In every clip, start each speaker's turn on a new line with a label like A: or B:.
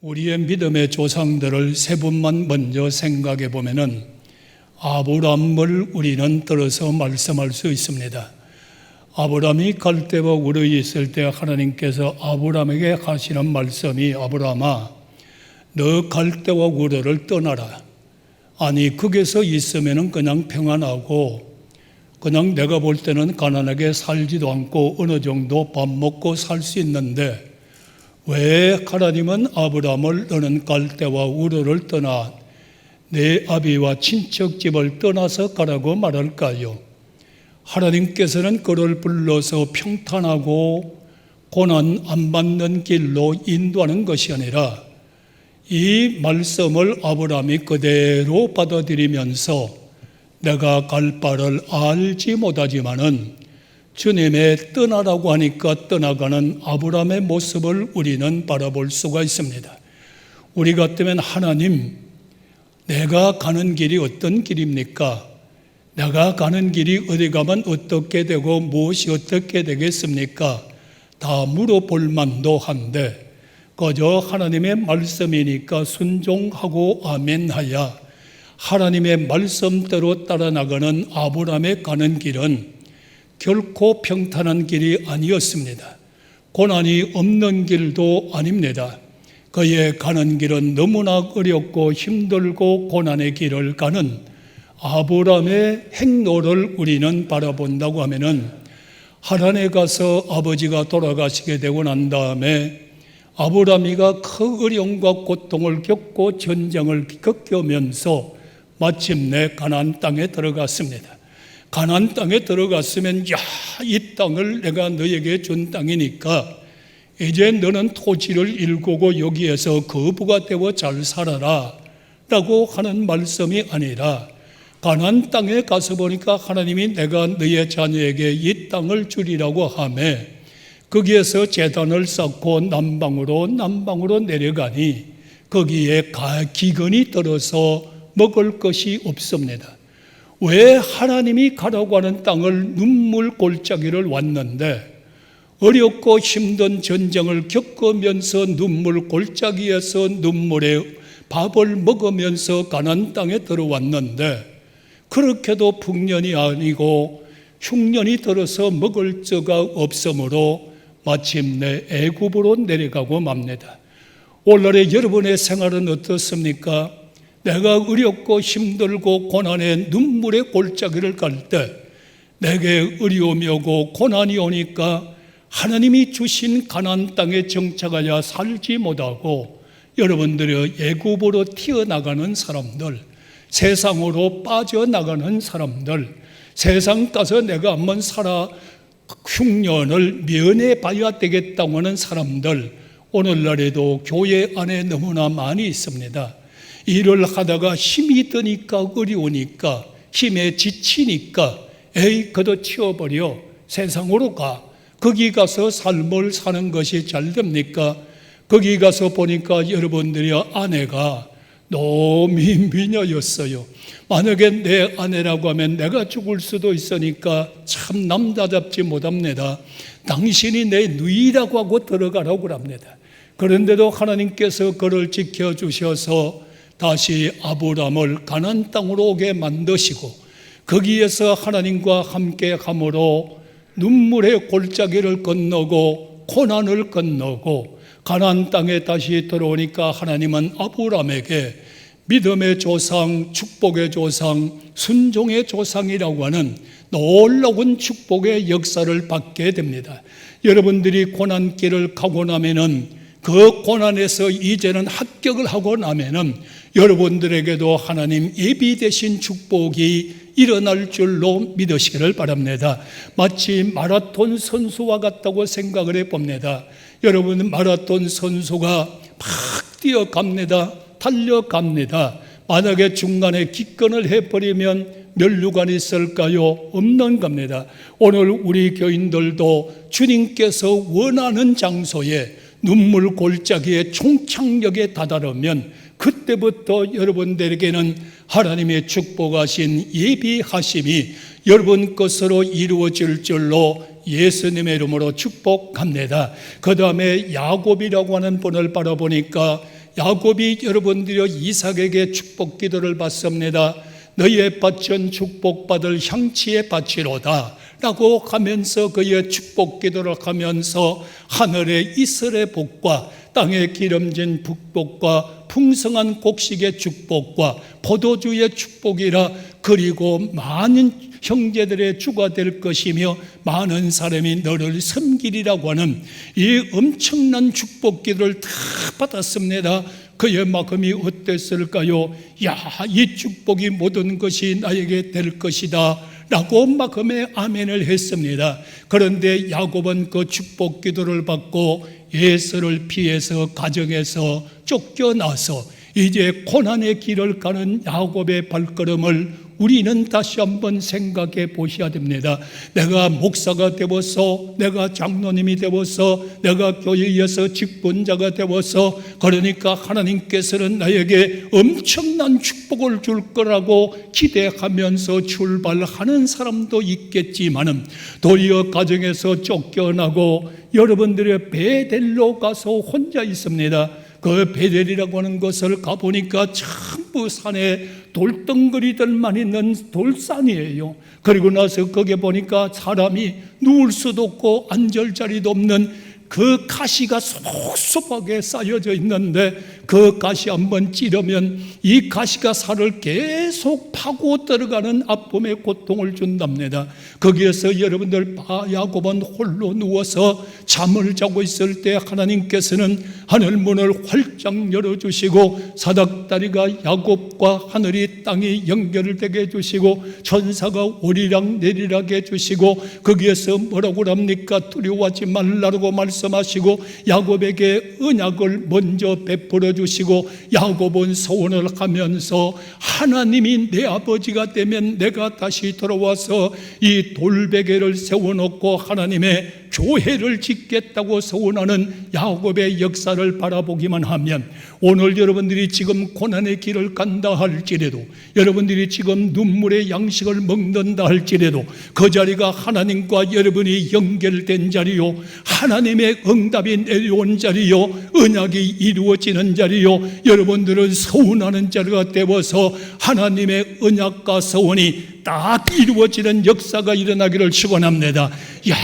A: 우리의 믿음의 조상들을 세 분만 먼저 생각해 보면은 아브라함을 우리는 들어서 말씀할 수 있습니다. 아브라함이 갈대와 우르에 있을 때 하나님께서 아브라함에게 하시는 말씀이 아브라함아, 너 갈대와 우르를 떠나라. 아니, 거기서 있으면은 그냥 평안하고 그냥 내가 볼 때는 가난하게 살지도 않고 어느 정도 밥 먹고 살 수 있는데 왜 하나님은 아브라함을 너는 갈대와 우르를 떠나 내 아비와 친척 집을 떠나서 가라고 말할까요? 하나님께서는 그를 불러서 평탄하고 고난 안 받는 길로 인도하는 것이 아니라 이 말씀을 아브라함이 그대로 받아들이면서 내가 갈 바를 알지 못하지만은 주님의 떠나라고 하니까 떠나가는 아브라함의 모습을 우리는 바라볼 수가 있습니다. 우리 같으면 하나님, 내가 가는 길이 어떤 길입니까? 내가 가는 길이 어디 가면 어떻게 되고 무엇이 어떻게 되겠습니까? 다 물어볼 만도 한데 그저 하나님의 말씀이니까 순종하고 아멘하야 하나님의 말씀대로 따라 나가는 아브라함의 가는 길은 결코 평탄한 길이 아니었습니다. 고난이 없는 길도 아닙니다. 그의 가는 길은 너무나 어렵고 힘들고 고난의 길을 가는 아브라함의 행로를 우리는 바라본다고 하면은 하란에 가서 아버지가 돌아가시게 되고 난 다음에 아브라함이가 큰 어려움과 고통을 겪고 전쟁을 겪으면서 마침내 가나안 땅에 들어갔습니다. 가나안 땅에 들어갔으면 이 땅을 내가 너에게 준 땅이니까 이제 너는 토지를 일구고 여기에서 거부가 되고 잘 살아라 라고 하는 말씀이 아니라 가나안 땅에 가서 보니까 하나님이 내가 너의 자녀에게 이 땅을 주리라고 하매 거기에서 제단을 쌓고 남방으로 내려가니 거기에 기근이 들어서 먹을 것이 없습니다. 왜 하나님이 가라고 하는 땅을 눈물 골짜기를 왔는데 어렵고 힘든 전쟁을 겪으면서 눈물 골짜기에서 눈물의 밥을 먹으면서 가나안 땅에 들어왔는데 그렇게도 풍년이 아니고 흉년이 들어서 먹을 자가 없으므로 마침내 애굽으로 내려가고 맙니다. 오늘의 여러분의 생활은 어떻습니까? 내가 어렵고 힘들고 고난의 눈물의 골짜기를 갈 때 내게 어려움이 오고 고난이 오니까 하나님이 주신 가나안 땅에 정착하여 살지 못하고 여러분들이 애굽으로 튀어나가는 사람들, 세상으로 빠져나가는 사람들, 세상 가서 내가 한번 살아 흉년을 면해 봐야 되겠다고 하는 사람들, 오늘날에도 교회 안에 너무나 많이 있습니다. 일을 하다가 힘이 드니까 어려우니까 힘에 지치니까 그도 치워버려 세상으로 가. 거기 가서 삶을 사는 것이 잘 됩니까? 거기 가서 보니까 여러분들이 아내가 너무 미녀였어요. 만약에 내 아내라고 하면 내가 죽을 수도 있으니까 참 남자답지 못합니다. 당신이 내 누이라고 하고 들어가라고 합니다. 그런데도 하나님께서 그를 지켜주셔서 다시 아브라함을 가나안 땅으로 오게 만드시고 거기에서 하나님과 함께 함으로 눈물의 골짜기를 건너고 고난을 건너고 가나안 땅에 다시 들어오니까 하나님은 아브라함에게 믿음의 조상, 축복의 조상, 순종의 조상이라고 하는 놀라운 축복의 역사를 받게 됩니다. 여러분들이 고난길을 가고 나면은 그 고난에서 이제는 합격을 하고 나면은 여러분들에게도 하나님 예비되신 축복이 일어날 줄로 믿으시기를 바랍니다. 마치 마라톤 선수와 같다고 생각을 해봅니다. 여러분, 마라톤 선수가 막 뛰어갑니다. 달려갑니다. 만약에 중간에 기권을 해버리면 면류관이 있을까요? 없는 겁니다. 오늘 우리 교인들도 주님께서 원하는 장소에 눈물 골짜기의 총착역에 다다르면 그때부터 여러분들에게는 하나님의 축복하신 예비하심이 여러분 것으로 이루어질 줄로 예수님의 이름으로 축복합니다. 그 다음에 야곱이라고 하는 분을 바라보니까 야곱이 여러분들여 이삭에게 축복 기도를 받습니다. 너희의 밭은 축복받을 향치의 밭이로다 라고 하면서 그의 축복 기도를 하면서 하늘의 이슬의 복과 땅에 기름진 북복과 풍성한 곡식의 축복과 포도주의 축복이라, 그리고 많은 형제들의 주가 될 것이며 많은 사람이 너를 섬기리라고 하는 이 엄청난 축복 기도를 다 받았습니다. 그의 마음이 어땠을까요? 야, 이 축복이 모든 것이 나에게 될 것이다 라고 마음에 아멘을 했습니다. 그런데 야곱은 그 축복 기도를 받고 에서를 피해서 가정에서 쫓겨나서 이제 고난의 길을 가는 야곱의 발걸음을 우리는 다시 한번 생각해 보셔야 됩니다. 내가 목사가 되어서, 내가 장로님이 되어서, 내가 교회에서 직분자가 되어서, 그러니까 하나님께서는 나에게 엄청난 축복을 줄 거라고 기대하면서 출발하는 사람도 있겠지만은, 도리어 가정에서 쫓겨나고 여러분들의 베델로 가서 혼자 있습니다. 그 베델이라고 하는 것을 가보니까 전부 산에 돌덩거리들만 있는 돌산이에요. 그리고 나서 거기에 보니까 사람이 누울 수도 없고 앉을 자리도 없는 그 가시가 쏙쏙하게 쌓여져 있는데, 그 가시 한번 찌르면 이 가시가 살을 계속 파고 들어가는 아픔의 고통을 준답니다. 거기에서 여러분들 야곱은 홀로 누워서 잠을 자고 있을 때 하나님께서는 하늘문을 활짝 열어주시고 사닥다리가 야곱과 하늘이 땅이 연결되게 해주시고 천사가 오리락 내리락 해주시고, 거기에서 뭐라고 합니까? 두려워하지 말라고 말씀하시고 야곱에게 언약을 먼저 베풀어 주시고, 야곱은 소원을 하면서 하나님이 내 아버지가 되면 내가 다시 돌아와서 이 돌베개를 세워놓고 하나님의 교회를 짓겠다고 소원하는 야곱의 역사를 바라보기만 하면, 오늘 여러분들이 지금 고난의 길을 간다 할지라도, 여러분들이 지금 눈물의 양식을 먹는다 할지라도, 그 자리가 하나님과 여러분이 연결된 자리요, 하나님의 응답이 내려온 자리요, 언약이 이루어지는 자리요, 여러분들은 서운하는 자리가 되어서 하나님의 언약과 서원이 딱 이루어지는 역사가 일어나기를 축원합니다. 야,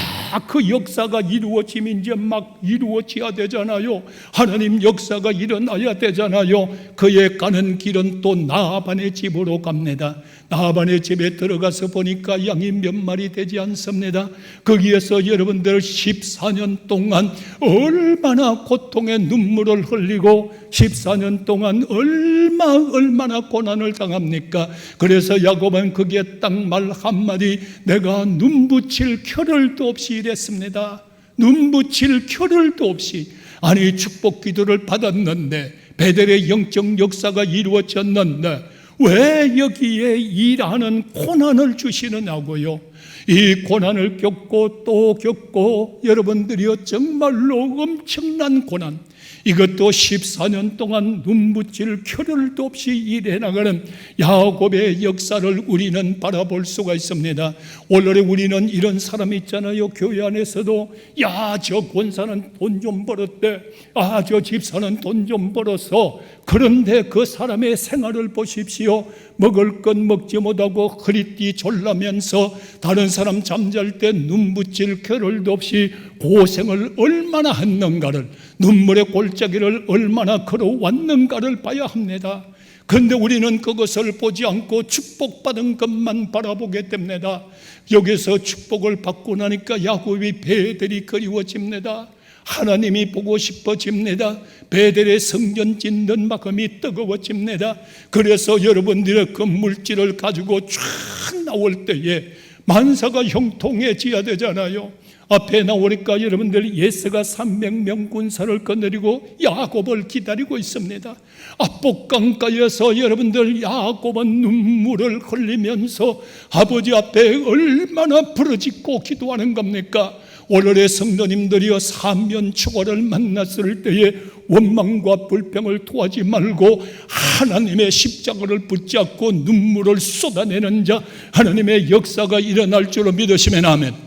A: 그 역사가 이루어지면 이제 막 이루어져야 되잖아요. 하나님 역사가 일어나야 되잖아요. 그의 가는 길은 또 나아반의 집으로 갑니다. 나아반의 집에 들어가서 보니까 양이 몇 마리 되지 않습니다. 거기에서 여러분들 14년 동안 얼마나 고통의 눈물을 흘리고 14년 동안 얼마나 고난을 당합니까? 그래서 야곱은 거기에 딱 말 한마디, 내가 눈 붙일 겨를도 없이 이랬습니다. 눈 붙일 겨를도 없이. 아니, 축복 기도를 받았는데, 베델의 영적 역사가 이루어졌는데 왜 여기에 일하는 고난을 주시느냐고요. 이 고난을 겪고 또 겪고, 여러분들이요 정말로 엄청난 고난, 이것도 14년 동안 눈 붙일 겨를도 없이 일해 나가는 야곱의 역사를 우리는 바라볼 수가 있습니다. 원래 우리는 이런 사람이 있잖아요. 교회 안에서도, 야, 저 권사는 돈 좀 벌었대, 아, 저 집사는 돈 좀 벌었어. 그런데 그 사람의 생활을 보십시오. 먹을 것 먹지 못하고 허리띠 졸라면서 다른 사람 잠잘 때 눈 붙일 겨를도 없이 고생을 얼마나 했는가를, 눈물의 골짜기를 얼마나 걸어왔는가를 봐야 합니다. 그런데 우리는 그것을 보지 않고 축복받은 것만 바라보게 됩니다. 여기서 축복을 받고 나니까 야곱이 베델이 그리워집니다. 하나님이 보고 싶어집니다. 베델의 성전 짓는 마음이 뜨거워집니다. 그래서 여러분들의 그 물질을 가지고 쫙 나올 때에 만사가 형통해져야 되잖아요. 앞에 나오니까 여러분들 예스가 300명 군사를 거느리고 야곱을 기다리고 있습니다. 압복강가에서 여러분들 야곱은 눈물을 흘리면서 아버지 앞에 얼마나 부르짖고 기도하는 겁니까? 오늘의 성도님들이여, 사면 초과를 만났을 때에 원망과 불평을 토하지 말고 하나님의 십자가를 붙잡고 눈물을 쏟아내는 자, 하나님의 역사가 일어날 줄로 믿으시면 아멘.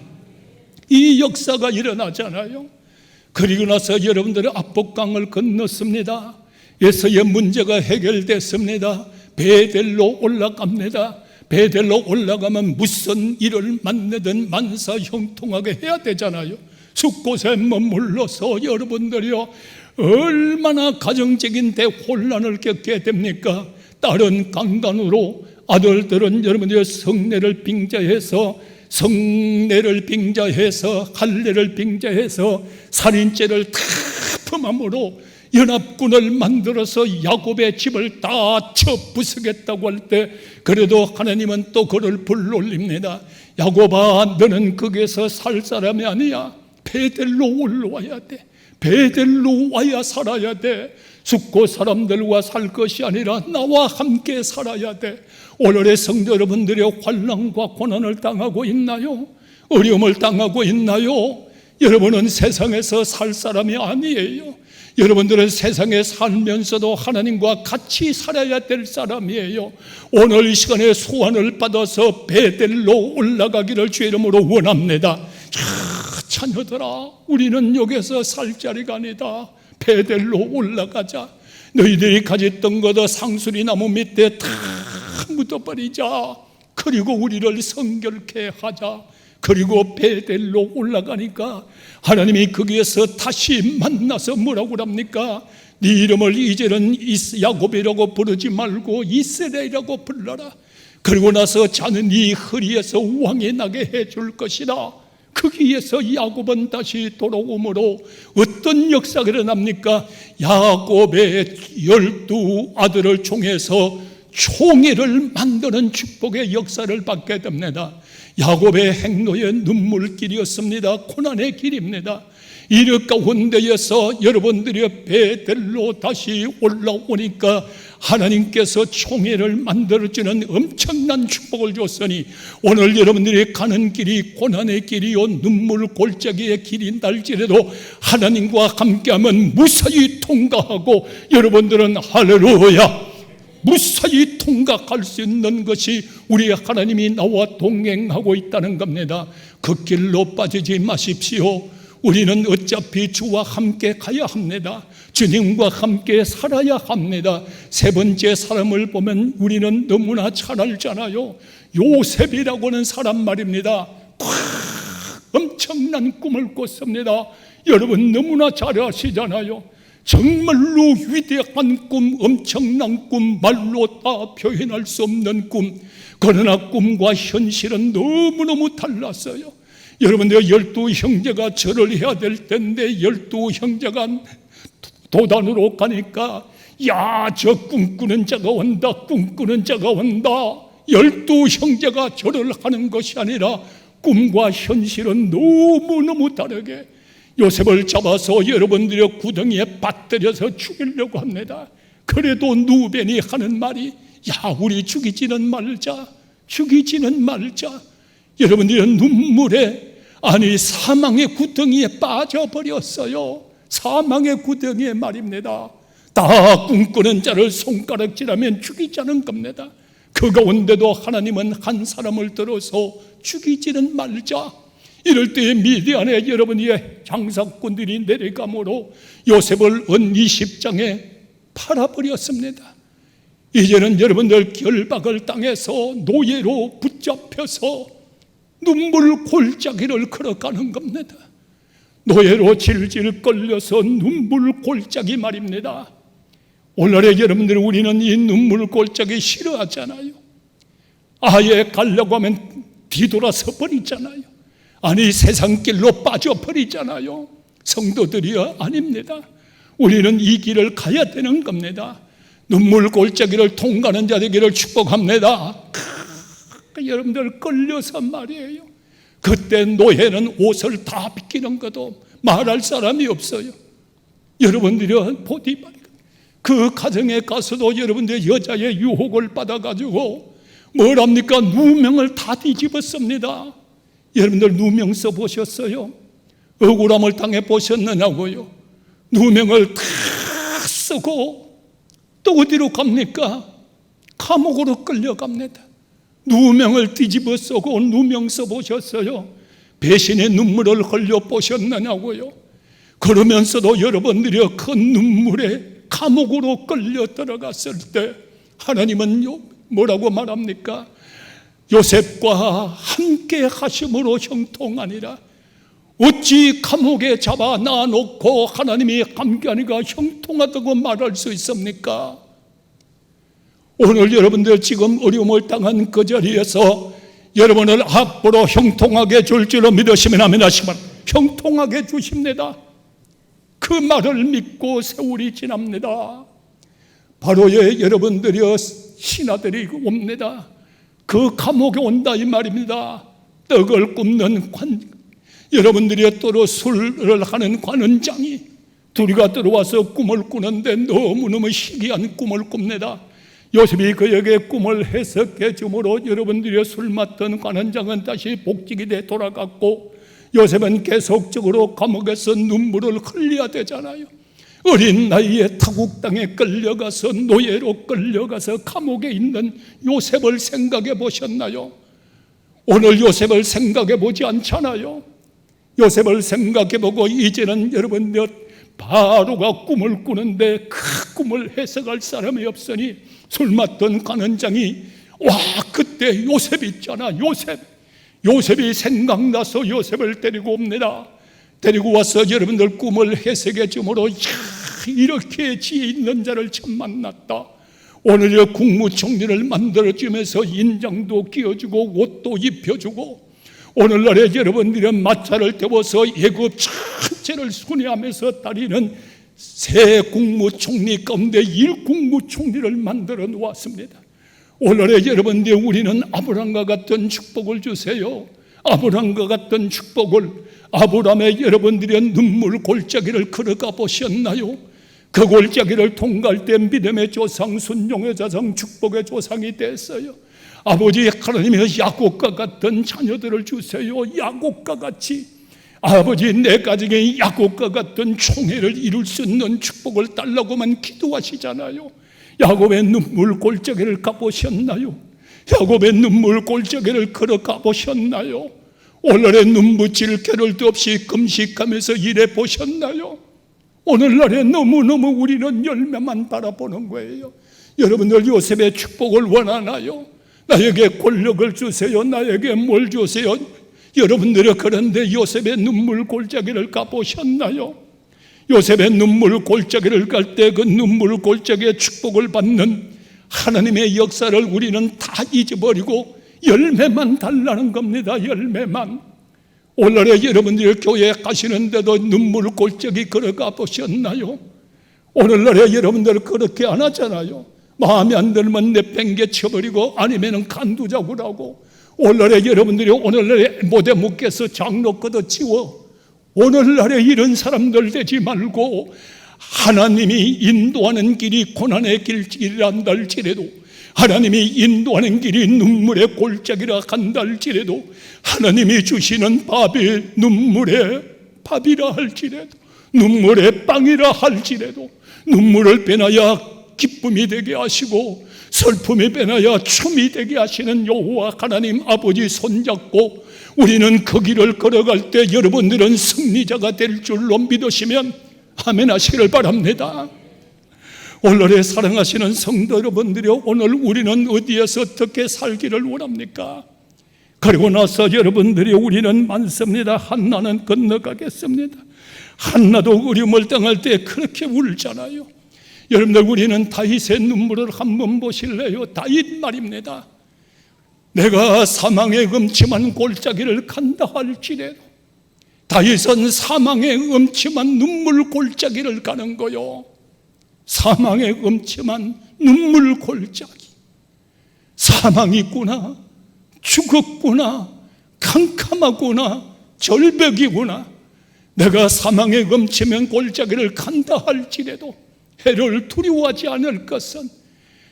A: 이 역사가 일어나잖아요. 그리고 나서 여러분들의 압복강을 건넜습니다. 에서의 문제가 해결됐습니다. 베델로 올라갑니다. 베델로 올라가면 무슨 일을 만나든 만사형통하게 해야 되잖아요. 숲곳에 머물러서 여러분들이요, 얼마나 가정적인 대혼란을 겪게 됩니까? 딸은 강간으로, 아들들은 여러분들의 성례를 빙자해서 할례를 빙자해서 살인죄를 다 범함으로 연합군을 만들어서 야곱의 집을 다 쳐 부수겠다고 할 때, 그래도 하나님은 또 그를 불러올립니다. 야곱아, 너는 거기에서 살 사람이 아니야. 베델로 올라와야 돼. 베델로 와야 살아야 돼. 죽고 사람들과 살 것이 아니라 나와 함께 살아야 돼. 오늘의 성도 여러분들이 환난과 고난을 당하고 있나요? 어려움을 당하고 있나요? 여러분은 세상에서 살 사람이 아니에요. 여러분들은 세상에 살면서도 하나님과 같이 살아야 될 사람이에요. 오늘 이 시간에 소원을 받아서 베델로 올라가기를 주의 이름으로 원합니다. 자녀들아, 우리는 여기서 살 자리가 아니다. 베델로 올라가자. 너희들이 가졌던 것도 상수리 나무 밑에 다 묻어버리자. 그리고 우리를 성결케 하자. 그리고 베델로 올라가니까 하나님이 거기에서 다시 만나서 뭐라고 합니까? 네 이름을 이제는 야곱이라고 부르지 말고 이스라엘이라고 불러라. 그리고 나서 자는 네 허리에서 왕이 나게 해줄 것이다. 거기에서 야곱은 다시 돌아오므로 어떤 역사가 일어납니까? 야곱의 12 아들을 통해서 총회를 만드는 축복의 역사를 받게 됩니다. 야곱의 행로의 눈물길이었습니다. 고난의 길입니다. 이르 가운데에서 여러분들이 베델로 다시 올라오니까 하나님께서 총회를 만들어주는 엄청난 축복을 줬으니, 오늘 여러분들이 가는 길이 고난의 길이요 눈물 골짜기의 길인 날지라도 하나님과 함께하면 무사히 통과하고, 여러분들은 할렐루야, 무사히 통과할 수 있는 것이 우리 하나님이 나와 동행하고 있다는 겁니다. 그 길로 빠지지 마십시오. 우리는 어차피 주와 함께 가야 합니다. 주님과 함께 살아야 합니다. 세 번째 사람을 보면 우리는 너무나 잘 알잖아요. 요셉이라고는 사람 말입니다. 엄청난 꿈을 꿨습니다. 여러분 너무나 잘 아시잖아요. 정말로 위대한 꿈, 엄청난 꿈, 말로 다 표현할 수 없는 꿈. 그러나 꿈과 현실은 너무너무 달랐어요. 여러분들 12 형제가 절을 해야 될 텐데 12 형제가 도단으로 가니까 야, 저 꿈꾸는 자가 온다, 꿈꾸는 자가 온다. 12 형제가 절을 하는 것이 아니라 꿈과 현실은 너무너무 다르게 요셉을 잡아서 여러분들의 구덩이에 빠뜨려서 죽이려고 합니다. 그래도 누벤이 하는 말이 야, 우리 죽이지는 말자, 죽이지는 말자. 여러분들의 눈물에, 아니 사망의 구덩이에 빠져버렸어요. 사망의 구덩이에 말입니다. 다 꿈꾸는 자를 손가락질하면 죽이자는 겁니다. 그 가운데도 하나님은 한 사람을 들어서 죽이지는 말자. 이럴 때에 미디안에 여러분의 장사꾼들이 내려가므로 요셉을 은 20장에 팔아버렸습니다. 이제는 여러분들 결박을 당해서 노예로 붙잡혀서 눈물 골짜기를 걸어가는 겁니다. 노예로 질질 끌려서 눈물 골짜기 말입니다. 오늘의 여러분들, 우리는 이 눈물 골짜기 싫어하잖아요. 아예 가려고 하면 뒤돌아서 버리잖아요. 아니 세상 길로 빠져버리잖아요. 성도들이여, 아닙니다. 우리는 이 길을 가야 되는 겁니다. 눈물 골짜기를 통과하는 자 되기를 축복합니다. 여러분들 끌려서 말이에요. 그때 노예는 옷을 다 벗기는 것도 말할 사람이 없어요. 여러분들이 보디발 그 가정에 가서도 여러분들 여자의 유혹을 받아가지고 뭘 합니까? 누명을 다 뒤집었습니다. 여러분들 누명 써보셨어요? 억울함을 당해 보셨느냐고요? 누명을 다 쓰고 또 어디로 갑니까? 감옥으로 끌려갑니다. 누명을 뒤집어 쓰고 누명 써보셨어요? 배신의 눈물을 흘려 보셨느냐고요? 그러면서도 여러분들이 그 눈물에 감옥으로 끌려 들어갔을 때 하나님은 뭐라고 말합니까? 요셉과 함께 하심으로 형통하니라. 어찌 감옥에 잡아 놔놓고 하나님이 함께하니까 형통하다고 말할 수 있습니까? 오늘 여러분들 지금 어려움을 당한 그 자리에서 여러분을 앞으로 형통하게 줄 줄로 믿으시면 아멘 하시면 형통하게 주십니다. 그 말을 믿고 세월이 지납니다. 바로의 여러분들이여 신하들이 옵니다. 그 감옥에 온다 이 말입니다. 떡을 굽는 여러분들이 또로 술을 하는 관원장이 둘이가 들어와서 꿈을 꾸는데 너무너무 희귀한 꿈을 꿉니다. 요셉이 그에게 꿈을 해석해 주므로 여러분들이 술 맡던 관원장은 다시 복직이 돼 돌아갔고, 요셉은 계속적으로 감옥에서 눈물을 흘려야 되잖아요. 어린 나이에 타국 땅에 끌려가서 노예로 끌려가서 감옥에 있는 요셉을 생각해 보셨나요? 오늘 요셉을 생각해 보지 않잖아요. 요셉을 생각해 보고 이제는 여러분들 바로가 꿈을 꾸는데 그 꿈을 해석할 사람이 없으니 술 맡던 관원장이 와 그때 요셉 있잖아. 요셉이 생각나서 요셉을 데리고 옵니다. 데리고 와서 여러분들 꿈을 해석해 주므로 이렇게 지혜 있는 자를 처음 만났다. 오늘 국무총리를 만들어주면서 인장도 끼워주고 옷도 입혀주고, 오늘날에 여러분들이 마차를 태워서 애굽 전체를 순회하면서 다니는 새 국무총리 가운데 1국무총리를 만들어 놓았습니다. 오늘날에 여러분들 우리는 아브라함과 같은 축복을 주세요. 아브라함과 같은 축복을, 아브라함의 여러분들의 눈물 골짜기를 걸어가 보셨나요? 그 골짜기를 통과할 때 믿음의 조상, 순종의 조상, 축복의 조상이 됐어요. 아버지 하나님의 야곱과 같은 자녀들을 주세요. 야곱과 같이 아버지 내 가정에 야곱과 같은 총회를 이룰 수 있는 축복을 달라고만 기도하시잖아요. 야곱의 눈물 골짜기를 가보셨나요? 야곱의 눈물 골짜기를 걸어가 보셨나요? 오늘의 눈 묻힐 겨를도 없이 금식하면서 일해 보셨나요? 오늘날에 너무너무 우리는 열매만 바라보는 거예요. 여러분들 요셉의 축복을 원하나요? 나에게 권력을 주세요. 나에게 뭘 주세요? 여러분들이 그런데 요셉의 눈물 골짜기를 가보셨나요? 요셉의 눈물 골짜기를 갈 때 그 눈물 골짜기의 축복을 받는 하나님의 역사를 우리는 다 잊어버리고 열매만 달라는 겁니다. 열매만. 오늘날에 여러분들이 교회에 가시는데도 눈물 골짜기 걸어가 보셨나요? 오늘날에 여러분들 그렇게 안 하잖아요. 마음에 안 들면 내팽개쳐버리고 아니면 간두자고라고. 오늘날에 여러분들이 오늘날에 못해 묵겠어 장로 걷어치워. 오늘날에 이런 사람들 되지 말고 하나님이 인도하는 길이 고난의 길이란다 할지라도, 하나님이 인도하는 길이 눈물의 골짜기라 한다 할지라도, 하나님이 주시는 밥이 눈물의 밥이라 할지라도, 눈물의 빵이라 할지라도, 눈물을 빼놔야 기쁨이 되게 하시고 슬픔이 빼놔야 춤이 되게 하시는 여호와 하나님 아버지 손잡고 우리는 그 길을 걸어갈 때 여러분들은 승리자가 될 줄로 믿으시면 아멘 하시기를 바랍니다. 오늘의 사랑하시는 성도 여러분들이, 오늘 우리는 어디에서 어떻게 살기를 원합니까? 그리고 나서 여러분들이 우리는 많습니다. 한나는 건너가겠습니다. 한나도 어려움을 당할 때 그렇게 울잖아요. 여러분들 우리는 다윗의 눈물을 한번 보실래요? 다윗 말입니다. 내가 사망의 음침한 골짜기를 간다 할지라도, 다윗은 사망의 음침한 눈물 골짜기를 가는 거요. 사망의 음침한 눈물 골짜기. 사망이 있구나, 죽었구나, 캄캄하구나, 절벽이구나. 내가 사망의 음침한 골짜기를 간다 할지라도 해를 두려워하지 않을 것은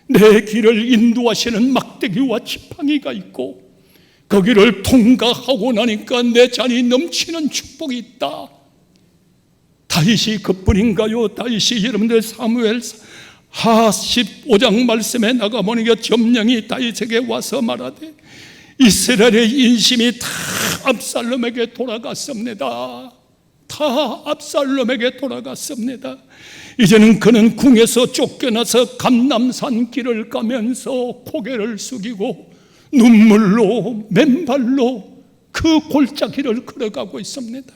A: 내 길을 인도하시는 막대기와 지팡이가 있고 그 길을 통과하고 나니까 내 잔이 넘치는 축복이 있다. 다윗이 그뿐인가요? 다윗이 여러분들 사무엘 하 15장 말씀에 나가보니까 점령이 다윗에게 와서 말하되 이스라엘의 인심이 다 압살롬에게 돌아갔습니다. 다 압살롬에게 돌아갔습니다. 이제는 그는 궁에서 쫓겨나서 감람산 길을 가면서 고개를 숙이고 눈물로 맨발로 그 골짜기를 걸어가고 있습니다.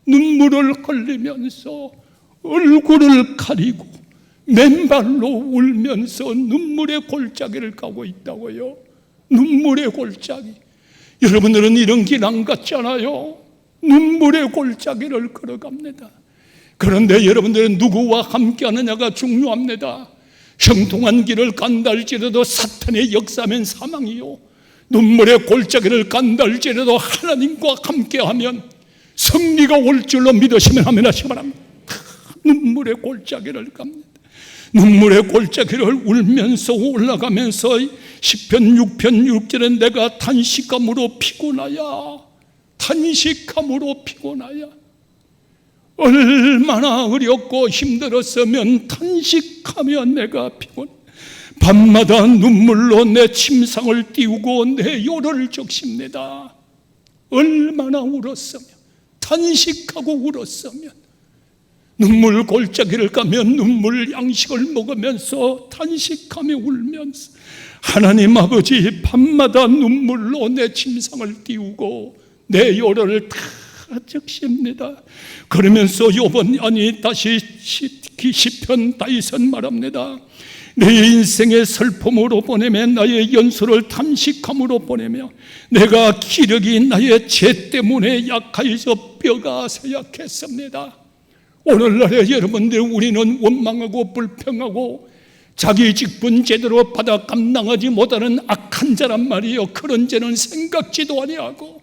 A: 눈물을 흘리면서 얼굴을 가리고 맨발로 울면서 눈물의 골짜기를 가고 있다고요. 눈물의 골짜기. 여러분들은 이런 길 안 갔잖아요. 눈물의 골짜기를 걸어갑니다. 그런데 여러분들은 누구와 함께 하느냐가 중요합니다. 형통한 길을 간다 할지라도 사탄의 역사면 사망이요, 눈물의 골짜기를 간다 할지라도 하나님과 함께하면 승리가 올 줄로 믿으시면 아멘 하시기 바랍니다. 눈물의 골짜기를 갑니다. 눈물의 골짜기를 울면서 올라가면서 시편 6편 6절에 내가 탄식함으로 피곤하야, 탄식함으로 피곤하야. 얼마나 어렵고 힘들었으면 탄식하며 내가 피곤, 밤마다 눈물로 내 침상을 띄우고 내 요를 적십니다. 얼마나 울었으면, 탄식하고 울었으면. 눈물 골짜기를 가면 눈물 양식을 먹으면서 탄식하며 울면서 하나님 아버지, 밤마다 눈물로 내 침상을 띄우고 내 요를 다 적십니다. 그러면서 다시 시편 다윗은 말합니다. 내 인생의 슬픔으로 보내며 나의 연소를 탐식함으로 보내며 내가 기력이 나의 죄 때문에 약하여서 뼈가 쇠약했습니다. 오늘날에 여러분들, 우리는 원망하고 불평하고 자기 직분 제대로 받아 감당하지 못하는 악한 자란 말이에요. 그런 죄는 생각지도 아니하고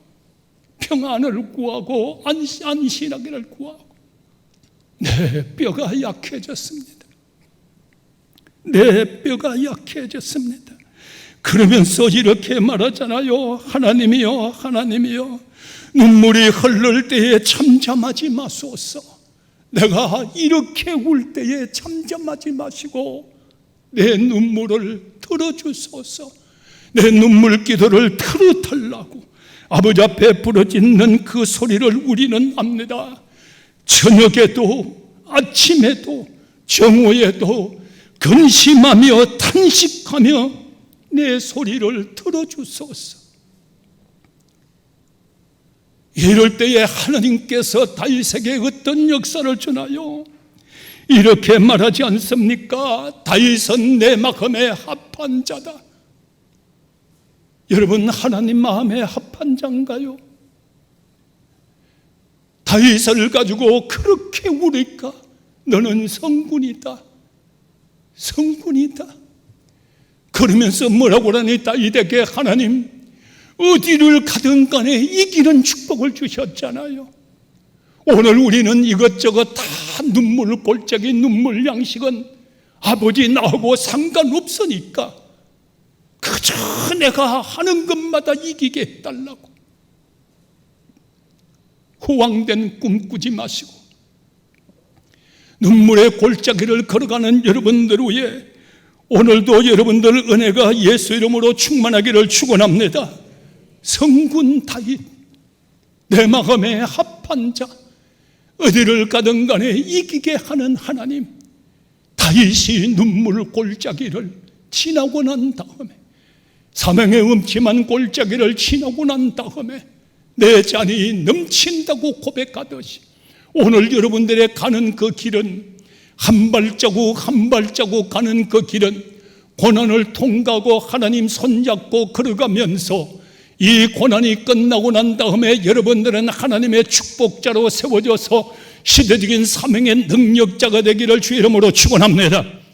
A: 평안을 구하고 안심하기를 구하고. 내 뼈가 약해졌습니다. 내 뼈가 약해졌습니다. 그러면서 이렇게 말하잖아요. 하나님이여, 하나님이여, 눈물이 흐를 때에 잠잠하지 마소서. 내가 이렇게 울 때에 잠잠하지 마시고 내 눈물을 들어주소서. 내 눈물 기도를 들어달라고 아버지 앞에 부르짖는 그 소리를 우리는 압니다. 저녁에도 아침에도 정오에도 근심하며 탄식하며 내 소리를 들어주소서. 이럴 때에 하나님께서 다윗에게 어떤 역사를 주나요? 이렇게 말하지 않습니까? 다윗은 내 마음에 합한 자다. 여러분, 하나님 마음에 합한 자인가요? 다윗을 가지고 그렇게 우니까 너는 성군이다, 성군이다. 그러면서 뭐라고 하니 다윗에게 하나님 어디를 가든 간에 이기는 축복을 주셨잖아요. 오늘 우리는 이것저것 다 눈물 골짜기, 눈물 양식은 아버지 나하고 상관없으니까 그저 내가 하는 것마다 이기게 해달라고 호황된 꿈 꾸지 마시고 눈물의 골짜기를 걸어가는 여러분들 위해 오늘도 여러분들 은혜가 예수 이름으로 충만하기를 축원합니다. 성군 다윗, 내 마음에 합한 자, 어디를 가든 간에 이기게 하는 하나님. 다윗이 눈물 골짜기를 지나고 난 다음에, 사명의 음침한 골짜기를 지나고 난 다음에 내 잔이 넘친다고 고백하듯이 오늘 여러분들의 가는 그 길은 한 발자국 한 발자국 가는 그 길은 고난을 통과하고 하나님 손잡고 걸어가면서 이 고난이 끝나고 난 다음에 여러분들은 하나님의 축복자로 세워져서 시대적인 사명의 능력자가 되기를 주 이름으로 축원합니다.